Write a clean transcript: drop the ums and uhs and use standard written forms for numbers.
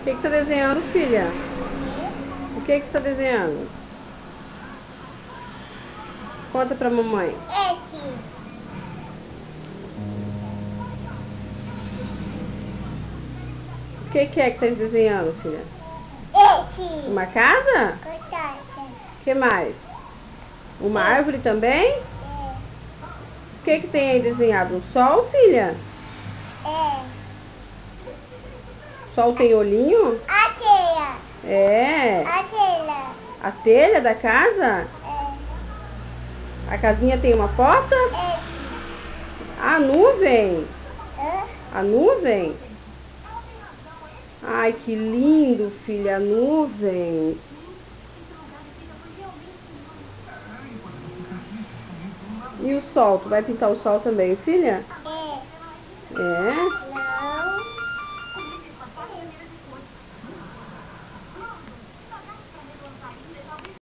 O que você tá desenhando, filha? O que você tá desenhando? Conta pra mamãe. Esse. O que é que tá desenhando, filha? Esse. Uma casa? Cortada. O que mais? Uma árvore também? O que tem aí desenhado? Um sol, filha? É. Sol tem olhinho? A telha. É. A telha. A telha da casa? É. A casinha tem uma porta? Esse. A nuvem? Hã? A nuvem? Ai, que lindo, filha, a nuvem. E o sol? Tu vai pintar o sol também, filha? É. É?